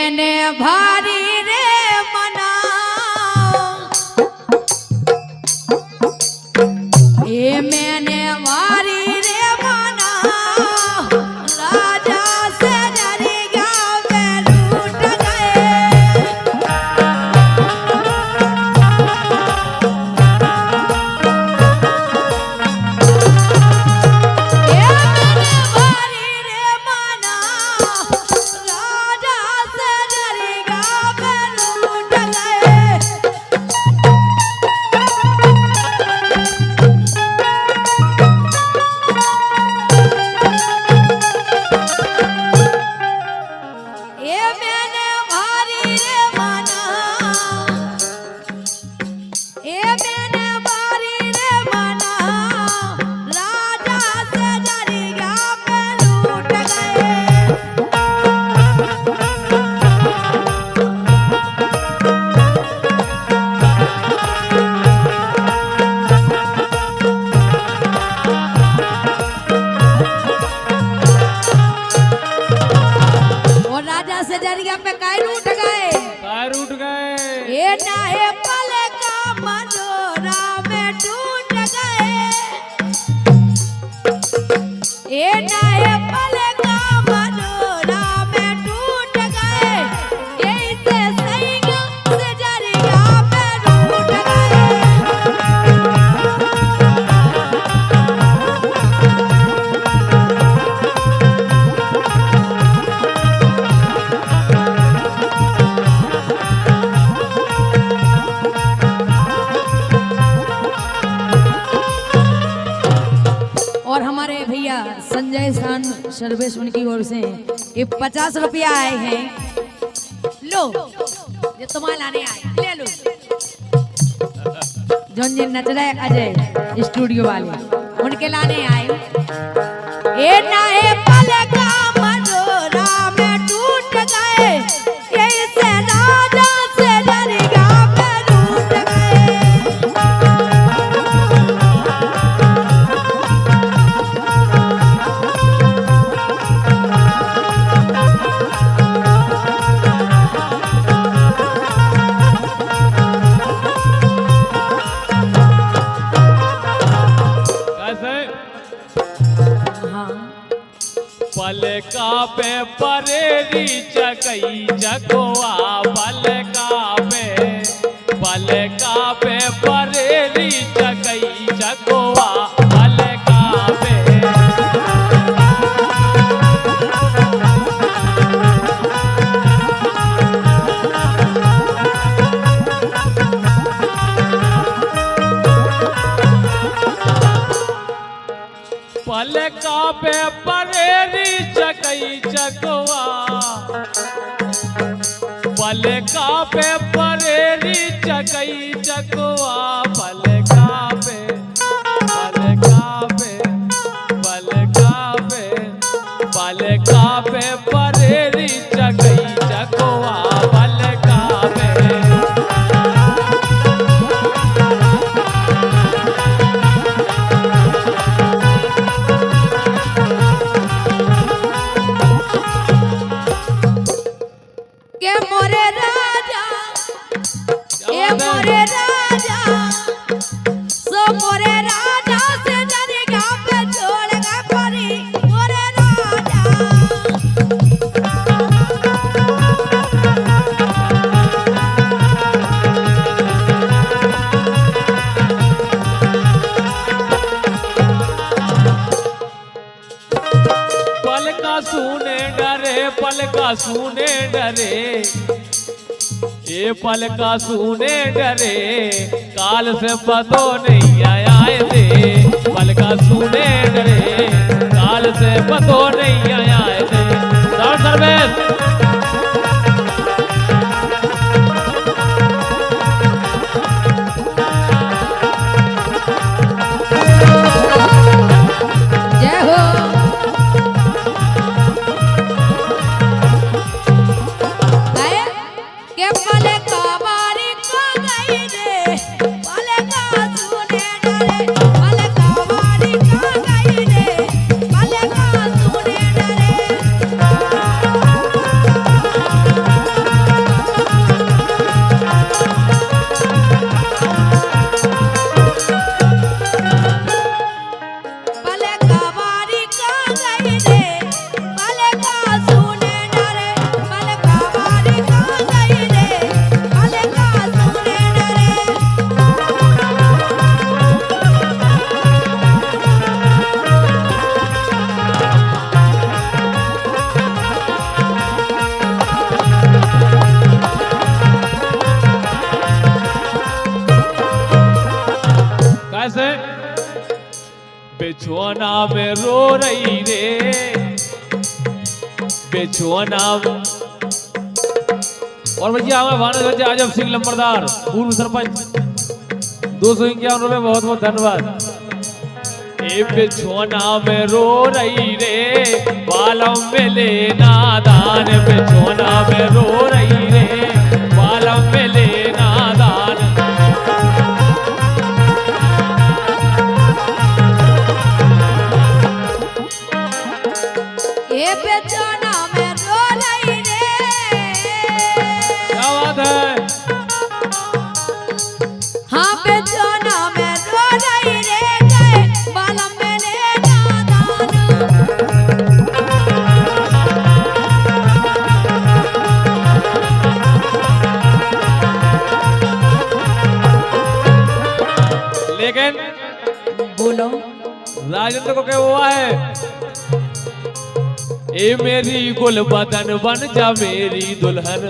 मैंने भारी रे मना ये मैंने भारी रे मना राजा से डरी गया मैं लूट गए ये मैंने भारी रे मना राजा से डरी गया मैं लूट गए ये मैंने भारी रे मना ये मैंने भारी रे मना राजा से डरी गया मैं लूट गए और राजा से डर गया पे काय लूट गए कार उठ गए। ये नाहे पल का मनोरा में टूट गए ये नाहे पल का मनोरा में टूट गए यही से सैंग से जरिया पे रूठ गए और हमारे भैया संजय सान सर्वेश उनकी ओर से ये 50 रुपया आए हैं लो ये तुम्हारे लाने आए ले लो जोन जिन नच रहे अजय स्टूडियो वाले उनके लाने आए ये नाहे पल का मनोरा में टूट गए यही से राजा से डर गया मैं रूठ गए कैसे? हाँ पलका पे परेरी चकई चकोआ पलका पे परेरी चकई चकोआ पलका पे पलका पे परेरी चकई चकोआ पलका पे परेरी चकई चकोआ पलका पे परेरी चकई चकोआ पलका पे के मोरे राजा ये मोरे राजा सो मोरे राजा से डरी गया पे छोड़ गए परी मोरे राजा पलका सूने डरे ये पलका सूने डरे काल से पतो नहीं आया थे पलका सूने डरे काल से पतो नहीं आया थे सर्वेश जय हो आए के पले का बारी को गई रे पले का सुने डरे पले का बारी को गई रे पले का सुने डरे बिछुआना में रो रही रे, बिछुआना में। और भैया हमारे भानस आजम सिंह लंबरदार पूर्व सरपंच 251 रुपए, बहुत बहुत धन्यवाद। ए बिछुआना में रो रही रे, बालम में लेना दान, बिछुआना में रो रही रे, बालम में लेना दान। ये बेचाना में रो रही रे, क्या बात है। हाँ बेचाना में रो रही रे, गए बालम में लेना दान। लेकिन बोलो राजेंद्र को क्या हुआ है, ए मेरी गुल बदन बन जा मेरी दुल्हन,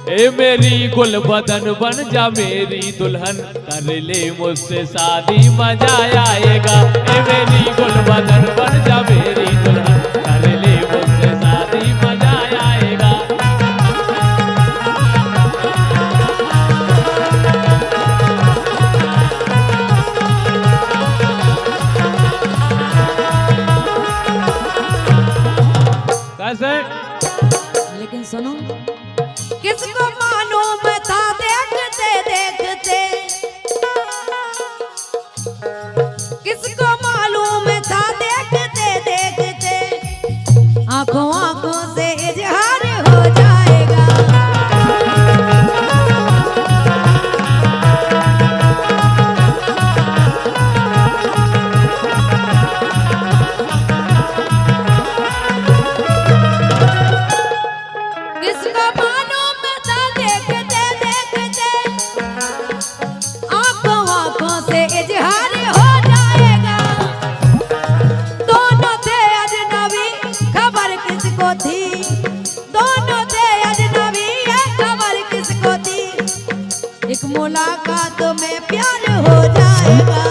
ए मेरी गुल बदन बन जा मेरी दुल्हन, कर ले मुझसे शादी मजा आएगा। ए मेरी गुल बदन बन जा मेरी दुल्हन, कर ले मुझसे शादी मजा आएगा। कैसे? लेकिन सुनो, किसको मालूम था देखते देखते, किसको मालूम था देखते देखते, आंखों आंखों से इजहार हो जाएगा। किसको मालूम था देखते देखते, आंखों आंखों से इजहार हो जाएगा। दोनों थे अजनबी, खबर किसको थी, दोनों थे अजनबी, ये खबर किसको थी, एक मुलाकात में प्यार हो जाएगा।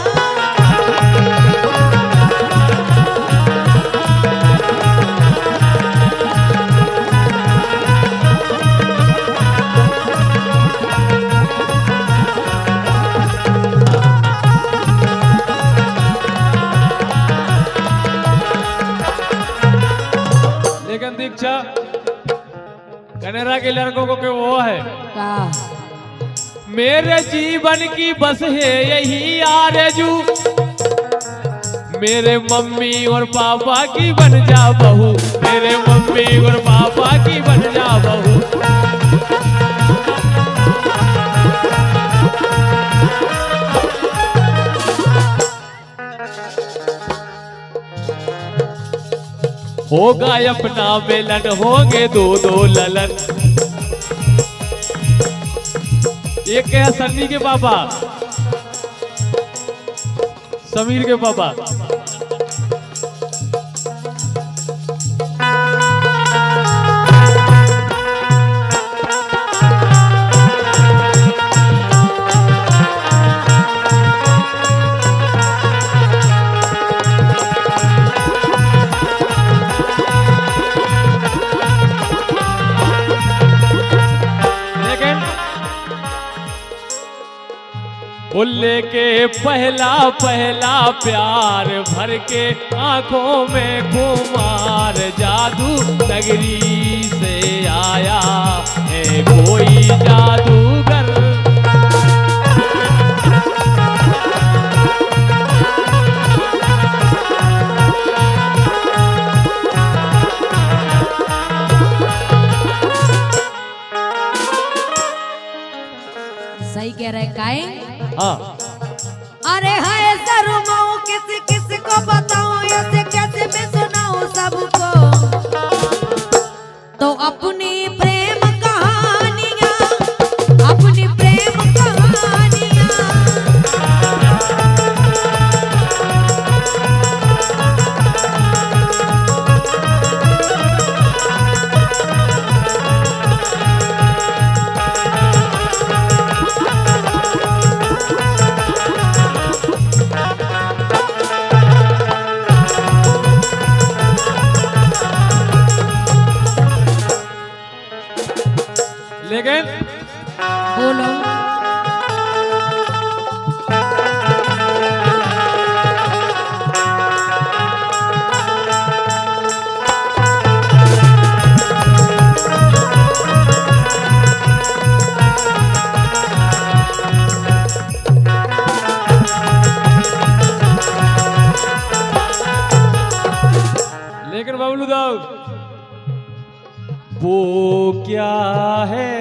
लेकिन दीक्षा कनेरा के लड़कों को क्या वो है, का मेरे जीवन की बस है यही आरज़ू, मेरे मम्मी और पापा की बन जा बहू, मेरे मम्मी और पापा की बन जा बहू। होगा अपना मिलन, होंगे दो दो ललन। ये क्या सन्नी के पापा, समीर के पापा। भुल्ले के पहला पहला प्यार, भर के आंखों में खुमार, जादू नगरी से आया है कोई जादूगर। सही कह रहे काई। हाँ, अरे हाय शर्माऊं किस किस को बताऊं, ऐसे कैसे मैं सुनाऊं सबको, तो अपनी प्रेम कहानियां, अपनी प्रेम कहानियां। लेकिन बोलो। लेकिन बबलू दाऊ, वो क्या है,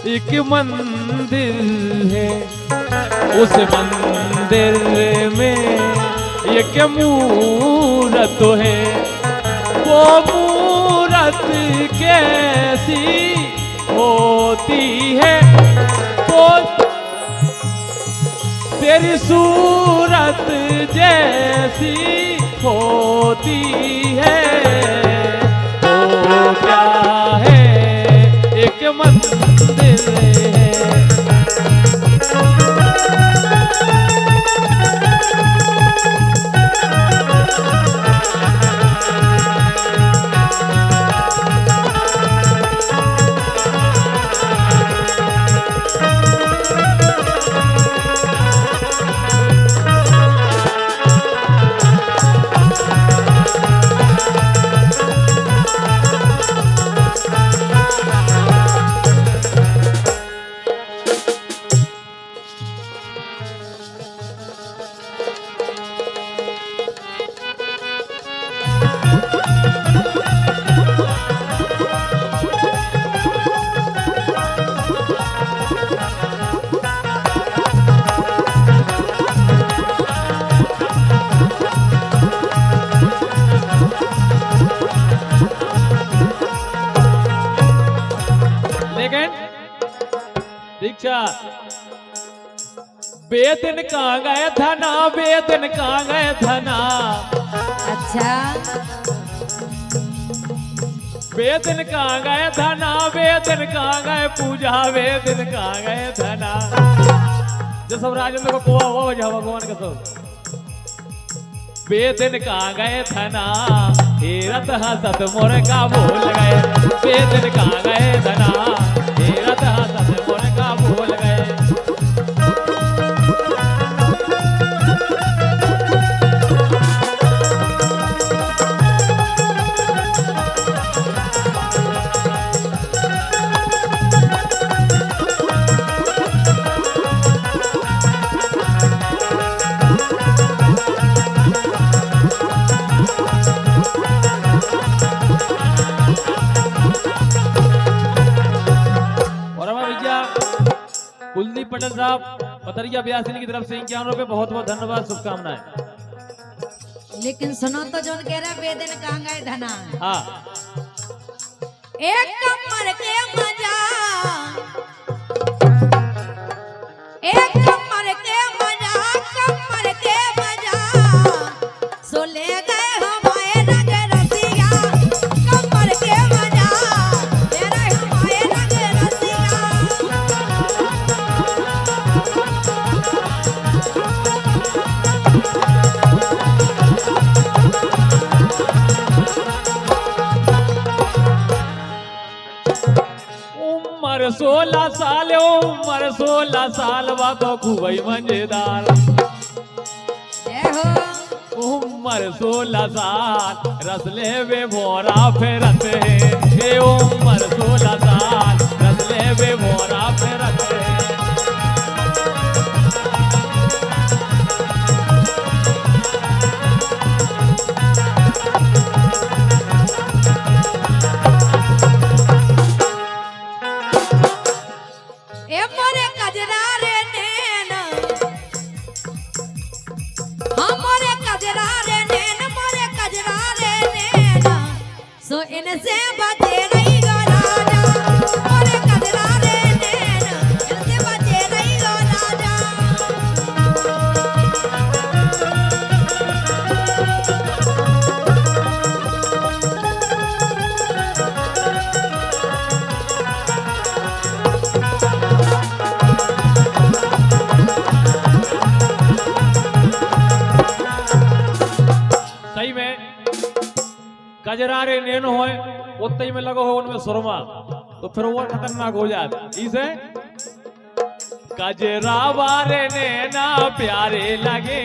एक मंदिर है, उस मंदिर में एक मूरत है, वो मूरत कैसी होती है, वो तेरी सूरत जैसी होती है, वो क्या है, एक मंदिर है। दीक्षा बेदन कहाँ गए धना, बेदन कहाँ गए धना, अच्छा बेदन कहाँ गए धना, बेदन कहाँ गए पूजा, बेदन कहाँ गए धना। जो सब राजेंद्र को कोआ हुआ वजह भगवान का सब बेदन कहाँ गए धना, हेरत हसत मोर का भूल गए, बेदन कहाँ गए धना, हेरत हसत मोर का भूल गए। कुलदीप पटेल साहब पतरिया ब्यासिनी की तरफ से 51 रुपए बहुत बहुत धन्यवाद, शुभकामनाएं। लेकिन सुनो तो जो कह रहा बेदन कहाँ गए धना, हाँ एक कमर के मजा, एक कमर के मजा, कमर के मजा सो ले गए हमारे रंग रसिया, कमर के मजा तेरा हमारे रंग रसिया। उम्र 16 साल, उम्र 16 साल बाबा खूबई मजेदार, उम्र 16 साल रसले वे भोरा फेरत है, उम्र 16 साल रसले वे भोरा फेरत है। इनसे बचे नहीं गो राजा, मोरे कजरा रे नैन, इनसे बचे नहीं गो राजा। कजरारे नैन होए उतई में लगो हो उनमें सुरमा तो फिर वो खतरनाक हो जाता। इसे कजरा वारे नैना प्यारे लगे,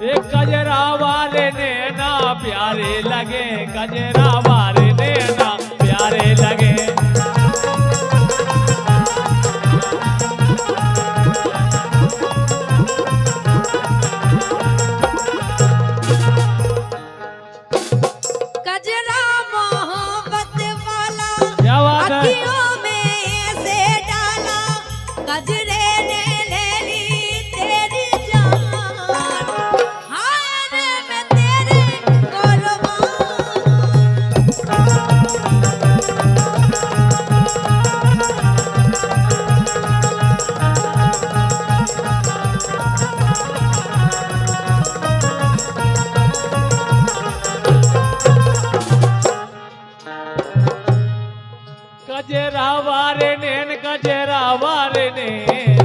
एक कजरा वारे नैना प्यारे लगे, कजरा वारे नैना प्यारे लगे। कजरा मोहब्बत वाला क्या बात है? अखियों में से डाला, कजरे ने ले ली तेरी जान, हाय रे मैं तेरे कुर्बान। कजरा वारे नैन, कजरा वारे नैन,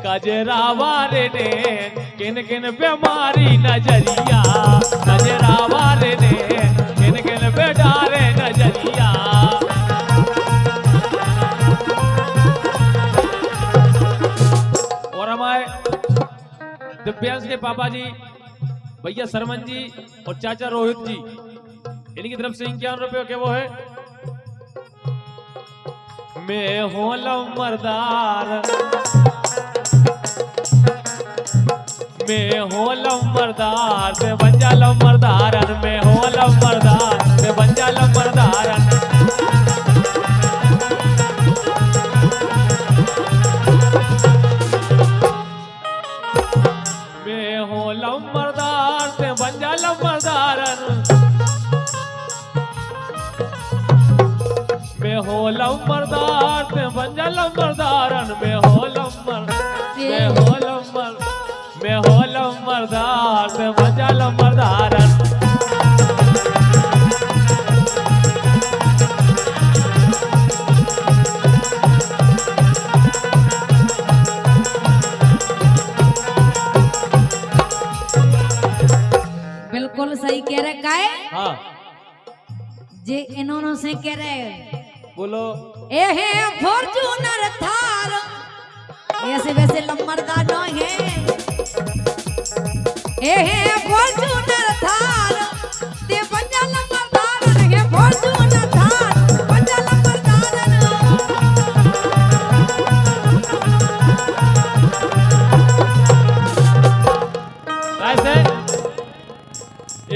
कजरा वारे नैन, किन किन पे मारी नजरिया, कजरा वारे नैन, किन किन पे डारे नजरिया। और हमारे दिव्यांश के पापा जी, भैया सरमन जी और चाचा रोहित जी, इनकी तरफ से 51 रुपये के वो है। मैं हूँ लम्बरदार, मैं हूँ लम्बरदार से बन जा लम्बरदारन, मैं हूँ लम्बरदार से बन जा लम्बरदारन। मैं हूँ लम्बरदार से बन जा लम्बरदारन, मैं हो लम्बरदार से बन जा लम्बरदारन, मैं हो लम्बर, मैं हो लम्बर, मैं हो लम्बरदार से बन जा लम्बरदारन। बिल्कुल सही कह रहे काहे? हाँ जे इन्होंने से कह रहे बोलो। ए है फॉर्च्यूनर थार, ऐसे वैसे लम्बरदार नहीं है। ए है फॉर्च्यूनर थार, ते पंजा लम्बरदार है, फॉर्च्यूनर थार पंजा लम्बरदार। ऐसे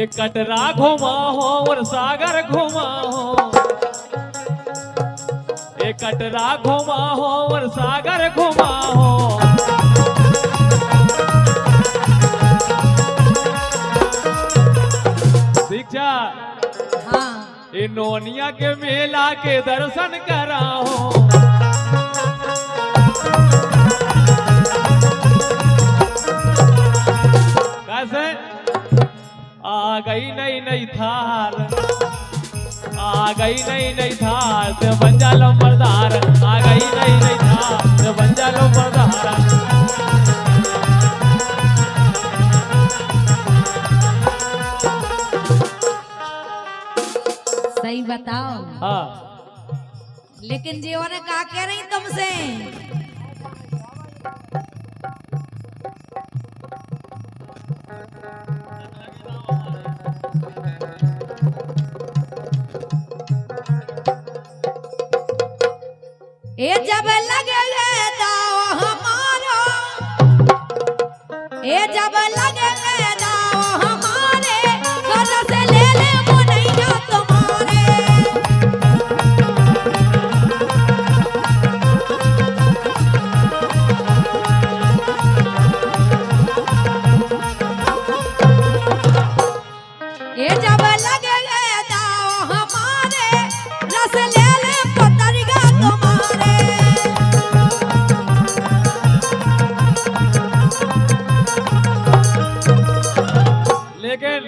एक कटरा घुमा हो और सागर घुमा हो, एक कटरा घुमा हो और सागर घुमा हो। दीक्षा हाँ नोनिया के मेला के दर्शन कराओ। कैसे आ गई नई नई थार, आ गई नई नई थार से बन जा लम्बरदार, आ गई नई नई थार से बन जा लम्बरदार। सही बताओ। हाँ लेकिन जीवन ने कहा कह रही तुमसे, ए जब लगे दाव हमारो, ए जब लगे दाव हमारे, घर से ले ले मुनैया तुम्हारे। ए जब लगे दाव हमारे, रस ले ले पतरिया तुम्हारे। लेकिन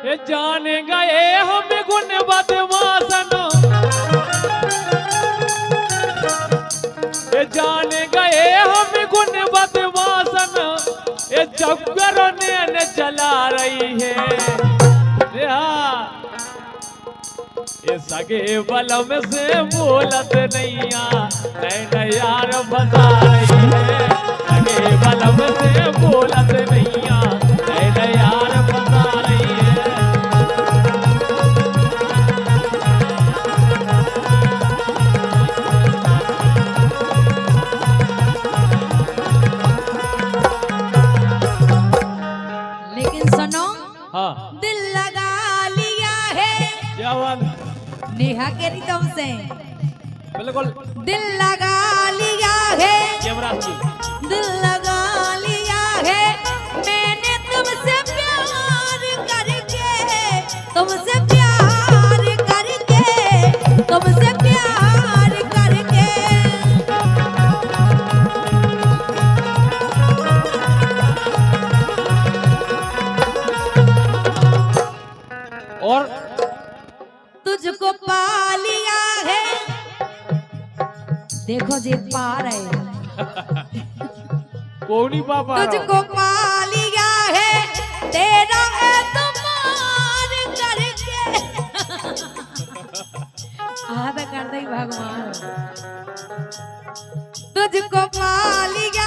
ये जाने गए हम गुण बदमाशन, ये जाने गए हम गुण बदमाशन, ये जब करने न चला रही है ये सगे बलम से बोलत नैया नैन यार बता रही है सगे बलम से बोलत नैया नैन यार बता रही है लेकिन सुनो हाँ दिल लगा लिया है क्या बात नेहा के रिदम से बिल्कुल दिल लगा लिया है यमराज जी दिल लगा लिया है मैंने तुमसे प्यार करके तुमसे प्यार करके तुमसे प्यार करके और तुझको पा लिया है देखो जी पा रहे कौनी पापा तुझको पा लिया है तेरा एतमार करके आधा कर दे भगवान तुझको पा लिया